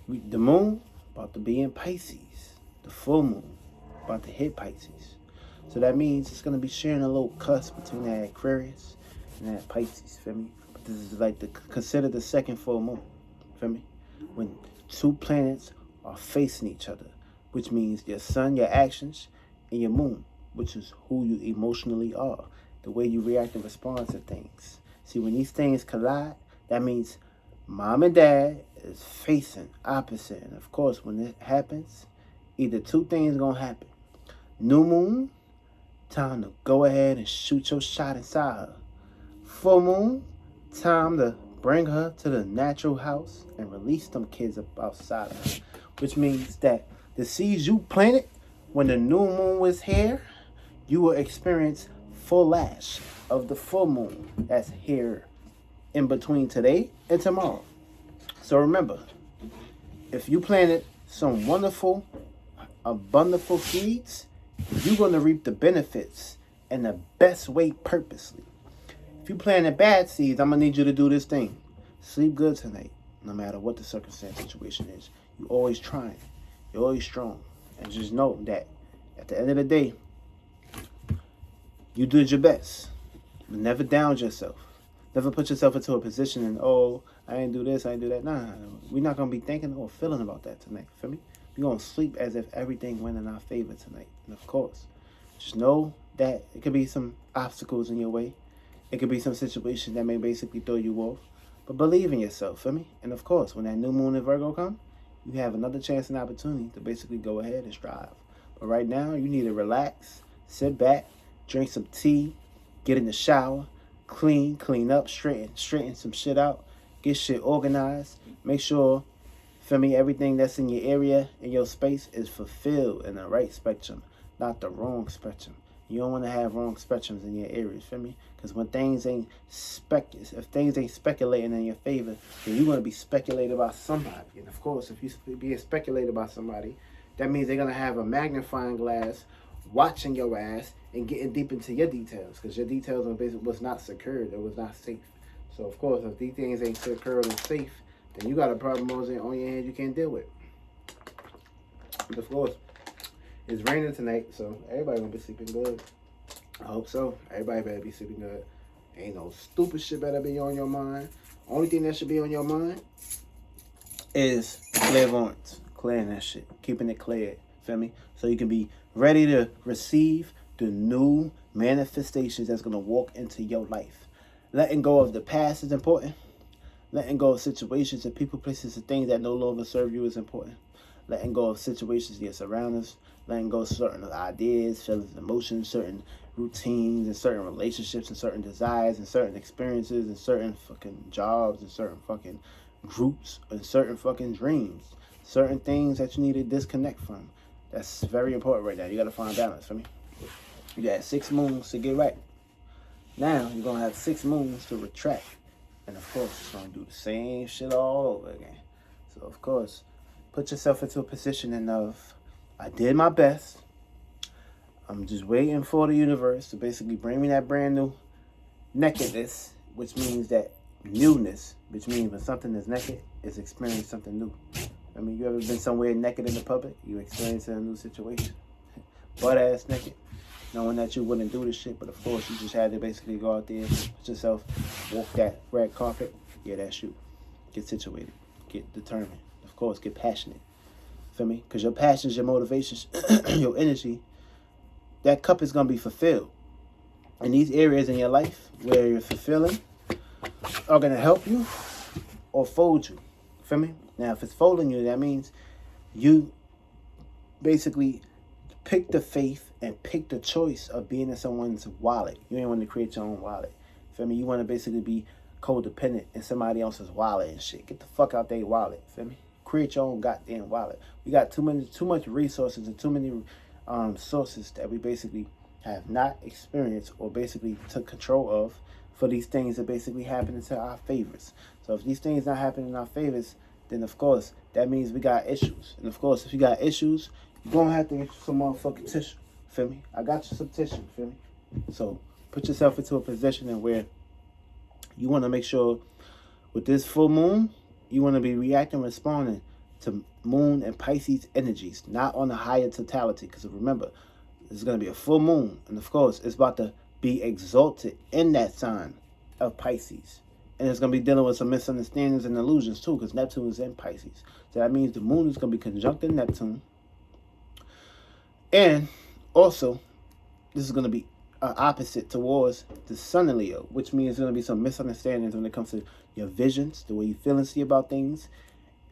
The moon about to be in Pisces. The full moon about to hit Pisces. So that means it's going to be sharing a little cusp between that Aquarius and that Pisces, feel me? But this is like considered the second full moon, feel me? When two planets are facing each other, which means your sun, your actions, and your moon, which is who you emotionally are, the way you react and respond to things. See, when these things collide, that means mom and dad is facing opposite. And of course, when it happens, either two things gonna happen. New moon, time to go ahead and shoot your shot inside her. Full moon, time to bring her to the natural house and release them kids up outside of her. Which means that the seeds you planted when the new moon was here, you will experience full lash of the full moon that's here in between today and tomorrow. So remember, if you planted some wonderful, abundant seeds, you're going to reap the benefits in the best way purposely. If you planted bad seeds, I'm going to need you to do this thing. Sleep good tonight, no matter what the circumstance situation is. You're always trying. You're always strong. And just know that at the end of the day, you did your best. Never down yourself. Never put yourself into a position and, oh, I ain't do this, I ain't do that. Nah, we're not going to be thinking or feeling about that tonight. Feel me? We're going to sleep as if everything went in our favor tonight. And of course, just know that it could be some obstacles in your way. It could be some situation that may basically throw you off. But believe in yourself, feel me? And of course, when that new moon in Virgo comes, you have another chance and opportunity to basically go ahead and strive. But right now, you need to relax, sit back, drink some tea, get in the shower, clean up, straighten some shit out, get shit organized, make sure, feel me, everything that's in your area, in your space, is fulfilled in the right spectrum, not the wrong spectrum. You don't want to have wrong spectrums in your areas, feel me? Because when things ain't if things ain't speculating in your favor, then you're going to be speculated about somebody. And of course, if you're being speculated by somebody, that means they're going to have a magnifying glass watching your ass and getting deep into your details, because your details was not secured, it was not safe. So of course, if these things ain't secured and safe, then you got a problem on your hands you can't deal with. But of course, it's raining tonight, so everybody gonna be sleeping good. I hope so. Everybody better be sleeping good. Ain't no stupid shit better be on your mind. Only thing that should be on your mind is clairvoyance. Clearing that shit. Keeping it clear. Feel me? So you can be ready to receive the new manifestations that's going to walk into your life. Letting go of the past is important. Letting go of situations and people, places, and things that no longer serve you is important. Letting go of situations that surround us. Letting go of certain ideas, feelings, and emotions, certain routines, and certain relationships, and certain desires, and certain experiences, and certain fucking jobs, and certain fucking groups, and certain fucking dreams. Certain things that you need to disconnect from. That's very important right now. You got to find balance for me. You got 6 moons to get right. Now, you're going to have 6 moons to retract. And of course, it's going to do the same shit all over again. So, of course, put yourself into a position of, I did my best. I'm just waiting for the universe to basically bring me that brand new nakedness, which means that newness, which means when something is naked, it's experiencing something new. I mean, you ever been somewhere naked in the public? You experiencing a new situation. Butt ass naked. Knowing that you wouldn't do this shit, but of course you just had to basically go out there, put yourself, walk that red carpet. Yeah, that's you. Get situated. Get determined. Of course, get passionate. Feel me? Because your passions, your motivations, your energy, that cup is going to be fulfilled. And these areas in your life where you're fulfilling are going to help you or fold you. Feel me? Now, if it's folding you, that means you basically pick the faith and pick the choice of being in someone's wallet. You ain't want to create your own wallet. Feel me? You want to basically be codependent in somebody else's wallet and shit. Get the fuck out their wallet. Feel me? Create your own goddamn wallet. We got too much resources and too many sources that we basically have not experienced or basically took control of for these things that basically happen into our favors. So if these things not happening in our favors, then of course that means we got issues. And of course, if you got issues, you're gonna have to get some motherfucking tissue. Feel me? I got you some tissue. Feel me? So put yourself into a position in where you want to make sure with this full moon, you want to be reacting, responding to moon and Pisces energies, not on a higher totality. Because remember, it's going to be a full moon. And of course, it's about to be exalted in that sign of Pisces. And it's going to be dealing with some misunderstandings and illusions too, because Neptune is in Pisces. So that means the moon is going to be conjunct in Neptune. And also, this is going to be opposite towards the sun in Leo, which means there's going to be some misunderstandings when it comes to your visions, the way you feel and see about things,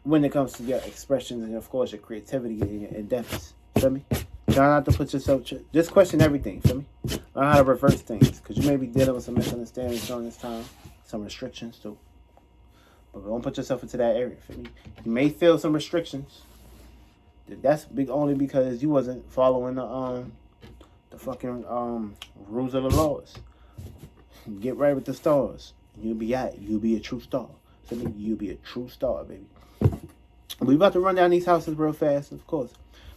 when it comes to your expressions, and of course your creativity and your endeavors. Feel me? Try not to put yourself, just question everything. Feel me? Learn how to reverse things, because you may be dealing with some misunderstandings during this time, some restrictions too. But don't put yourself into that area. Feel me? You may feel some restrictions. That's only because you wasn't following the fucking rules of the laws. Get right with the stars. You'll be at it. You'll be a true star. So you'll be a true star, baby. We about to run down these houses real fast, of course.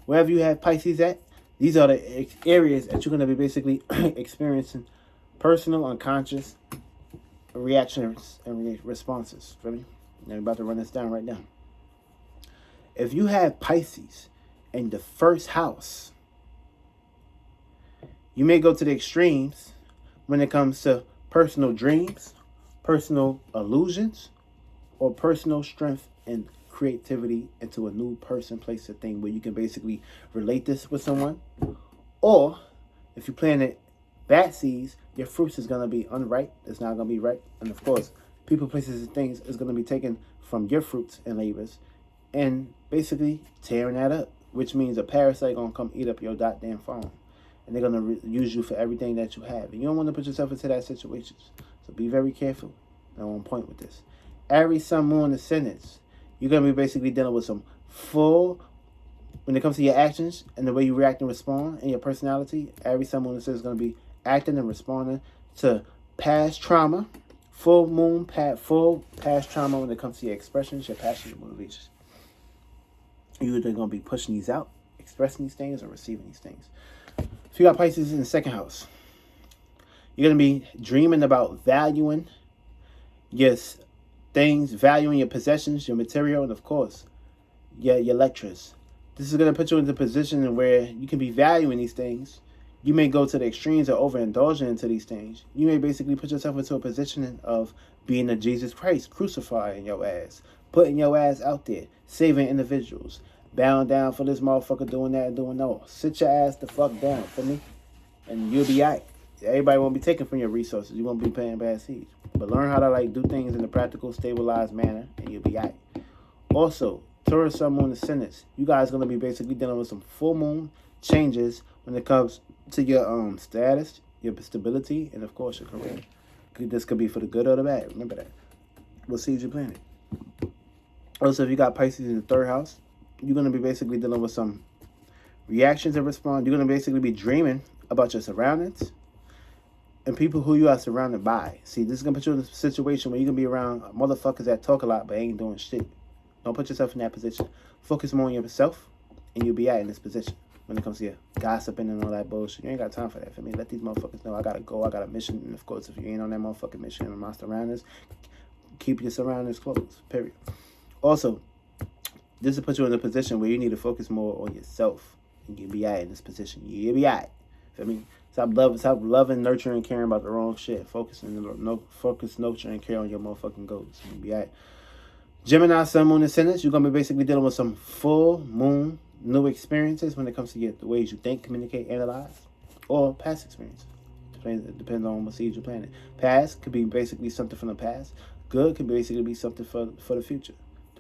Wherever you have Pisces at, these are the areas that you're going to be basically experiencing personal, unconscious reactions and responses. Feel me? Now we're about to run this down right now. If you have Pisces in the first house, you may go to the extremes when it comes to personal dreams, personal illusions, or personal strength and creativity into a new person, place, or thing where you can basically relate this with someone. Or if you plant it bad seeds, your fruits is going to be unripe. It's not going to be ripe. And of course, people, places, and things is going to be taken from your fruits and labors and basically tearing that up, which means a parasite going to come eat up your goddamn farm. And they're going to use you for everything that you have. And you don't want to put yourself into that situation. So be very careful and on point with this. Aries, Sun, Moon, Ascendants. You're going to be basically dealing with some full, when it comes to your actions and the way you react and respond and your personality, Aries, Sun, Moon, Ascendants is going to be acting and responding to past trauma, full past trauma when it comes to your expressions, your passions, your motivations. You're either going to be pushing these out, expressing these things, or receiving these things. If you got Pisces in the second house, you're going to be dreaming about valuing your things, valuing your possessions, your material, and of course, your lectures. This is going to put you into a position where you can be valuing these things. You may go to the extremes of overindulging into these things. You may basically put yourself into a position of being a Jesus Christ, crucifying your ass, putting your ass out there, saving individuals, bowing down for this motherfucker doing that and doing no. Sit your ass the fuck down for me, and you'll be alright. Everybody won't be taking from your resources. You won't be paying bad seeds. But learn how to do things in a practical, stabilized manner, and you'll be alright. Also, Taurus, Sun, Moon, Ascendants. You guys are going to be basically dealing with some full moon changes when it comes to your status, your stability, and of course your career. This could be for the good or the bad. Remember that. What seeds you planted. Also, if you got Pisces in the third house, you're going to be basically dealing with some reactions and response. You're going to basically be dreaming about your surroundings and people who you are surrounded by. See, this is going to put you in a situation where you're going to be around motherfuckers that talk a lot but ain't doing shit. Don't put yourself in that position. Focus more on yourself, and you'll be out in this position when it comes to your gossiping and all that bullshit. You ain't got time for that. For me, let these motherfuckers know I got to go. I got a mission. And of course, if you ain't on that motherfucking mission and my surroundings, keep your surroundings closed. Period. Also, this will put you in a position where you need to focus more on yourself, and you'll be out in this position. You'll be out. Feel me? Stop loving, nurturing, caring about the wrong shit. Focus, nurturing, and care on your motherfucking goals. You'll be out. Gemini, Sun, Moon, Ascendants. You're gonna be basically dealing with some full moon new experiences when it comes to the ways you think, communicate, analyze, or past experiences. It depends on what seeds you're planting. Past could be basically something from the past. Good could basically be something for the future.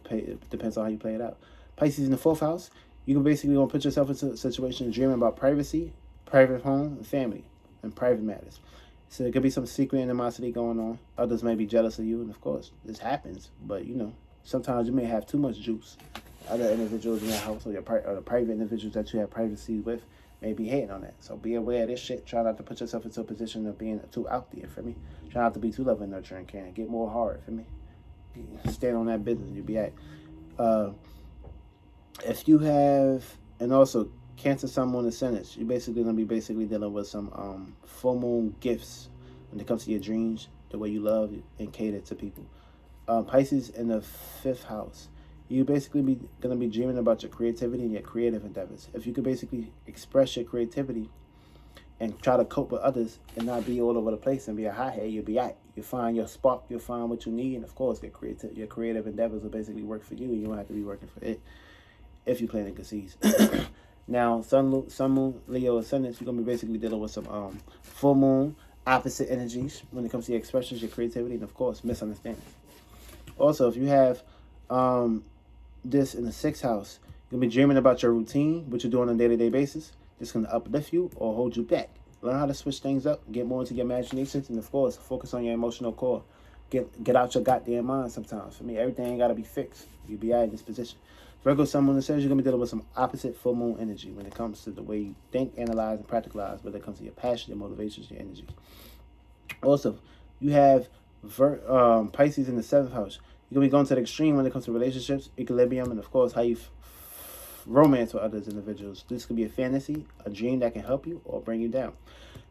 It depends on how you play it out. Pisces in the fourth house. You can basically gonna put yourself into a situation dreaming about privacy, private home, and family, and private matters. So there could be some secret animosity going on. Others may be jealous of you, and of course, this happens. But sometimes you may have too much juice. Other individuals in your house or the private individuals that you have privacy with may be hating on that. So be aware of this shit. Try not to put yourself into a position of being too out there, for me. Try not to be too loving, nurturing, caring. Get more hard, for me. Stand on that business. You'll be at. If you have, and also Cancer, Sun, Moon, Ascendants, you're basically going to be dealing with some full moon gifts when it comes to your dreams, the way you love and cater to people. Pisces in the fifth house. You basically gonna be dreaming about your creativity and your creative endeavors. If you could basically express your creativity and try to cope with others and not be all over the place and be a hothead, you'll be out. You'll find your spark, you'll find what you need, and of course, your creative endeavors will basically work for you. You don't have to be working for it if you plan in good seeds. Now, Sun, Moon, Leo, Ascendants, you're going to be basically dealing with some full moon, opposite energies when it comes to your expressions, your creativity, and of course, misunderstandings. Also, if you have this in the 6th house, you're going to be dreaming about your routine, what you're doing on a day-to-day basis. It's going to uplift you or hold you back. Learn how to switch things up, get more into your imaginations, and of course, focus on your emotional core. Get out your goddamn mind sometimes. For me, everything ain't got to be fixed. You'll be out in this position. Virgo, Sun, Moon, and Sagittarius, you're going to be dealing with some opposite full moon energy when it comes to the way you think, analyze, and practicalize, when it comes to your passion, your motivations, your energy. Also, you have Pisces in the 7th house. You're going to be going to the extreme when it comes to relationships, equilibrium, and of course, how you romance with others individuals. This could be a fantasy, a dream that can help you or bring you down.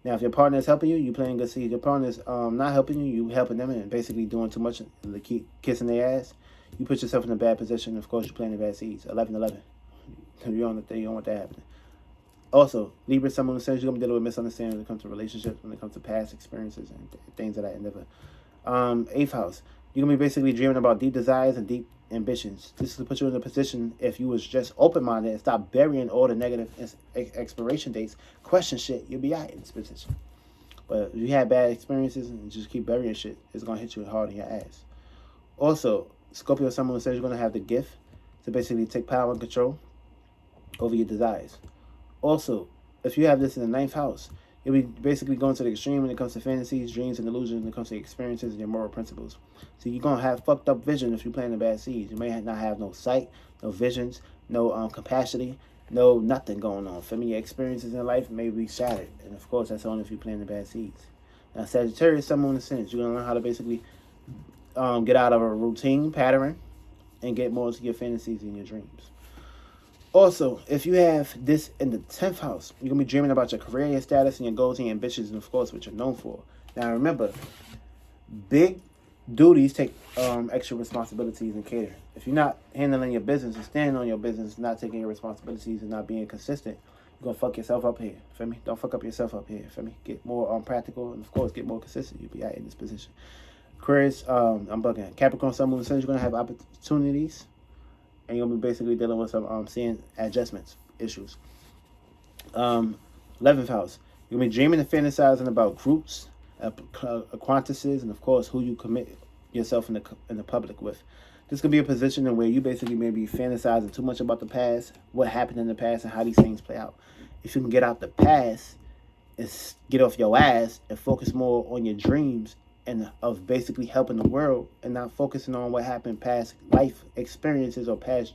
Now, if your partner is helping you, you playing good seeds. Your partner is not helping you, you helping them and basically doing too much, keep kissing their ass. You put yourself in a bad position. Of course, you're playing the bad seeds. 11-11. You don't want that happening. Also, Libra, someone says you're going to be dealing with misunderstanding when it comes to relationships, when it comes to past experiences and things of that endeavor. 8th house, you're going to be basically dreaming about deep desires and deep ambitions. This will put you in a position, if you was just open-minded and stop burying all the negative expiration dates, question shit, you'll be out in this position. But if you have bad experiences and just keep burying shit, it's going to hit you hard in your ass. Also, Scorpio, someone says you're going to have the gift to basically take power and control over your desires. Also, if you have this in the 9th house, you'll be basically going to the extreme when it comes to fantasies, dreams, and illusions, when it comes to experiences and your moral principles. So you're going to have fucked up vision if you're planting bad seeds. You may not have no sight, no visions, no capacity, no nothing going on. For me, your experiences in life may be shattered. And of course, that's only if you're planting bad seeds. Now, Sagittarius, someone in the sense, you're going to learn how to basically get out of a routine pattern and get more into your fantasies and your dreams. Also, if you have this in the 10th house, you're going to be dreaming about your career, your status, and your goals and your ambitions, and of course, what you're known for. Now, remember, big duties take extra responsibilities and care. If you're not handling your business and standing on your business, not taking your responsibilities and not being consistent, you're going to fuck yourself up here. Feel me? Don't fuck up yourself up here. Feel me? Get more practical and, of course, get more consistent. You'll be out in this position. Aquarius, I'm bugging. Capricorn, Sun, Moon, and Sagittarius, you're going to have opportunities. And you're going to be basically dealing with some seeing adjustments, issues. 11th house, you're going to be dreaming and fantasizing about groups, acquaintances, and of course, who you commit yourself in the public with. This could be a position in where you basically may be fantasizing too much about the past, what happened in the past, and how these things play out. If you can get out the past and get off your ass and focus more on your dreams and of basically helping the world and not focusing on what happened past life experiences or past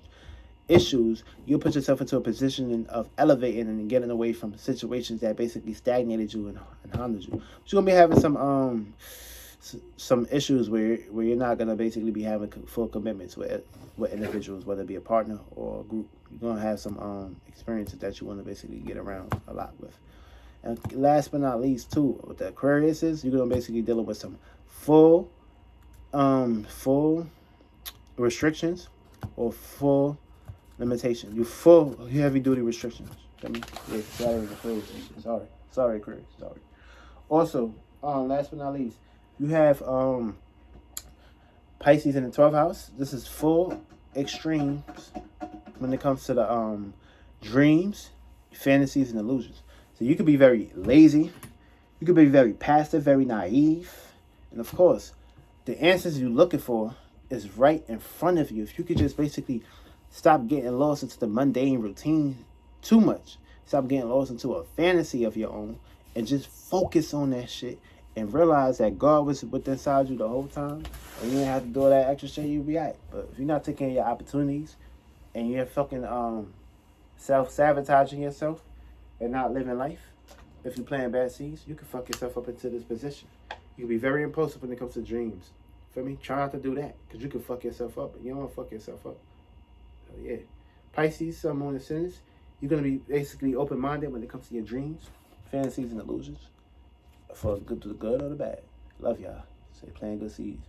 issues, you'll put yourself into a position of elevating and getting away from situations that basically stagnated you and harmed you. But you're gonna be having some issues where you're not gonna basically be having full commitments with individuals, whether it be a partner or a group. You're gonna have some experiences that you want to basically get around a lot with. And last but not least, too, with the Aquarius is, you're going to basically dealing with some full restrictions or full limitation. You heavy duty restrictions. I mean, yeah, sorry, Aquarius. Sorry. Also, last but not least, you have Pisces in the 12th house. This is full extremes when it comes to the dreams, fantasies, and illusions. So you could be very lazy. You could be very passive, very naive. And of course, the answers you're looking for is right in front of you. If you could just basically stop getting lost into the mundane routine too much. Stop getting lost into a fantasy of your own and just focus on that shit and realize that God was within inside you the whole time and you didn't have to do all that extra shit, you'll be alright. But if you're not taking your opportunities and you're fucking self-sabotaging yourself, and not living life, if you're playing bad seeds, you can fuck yourself up into this position. You can be very impulsive when it comes to dreams. Feel me? Try not to do that, because you can fuck yourself up, and you don't want to fuck yourself up. So yeah. Pisces, Sun, Moon, and Ascendants, you're going to be basically open-minded when it comes to your dreams, fantasies, and illusions, for the good or the bad. Love y'all. Say playing good seeds.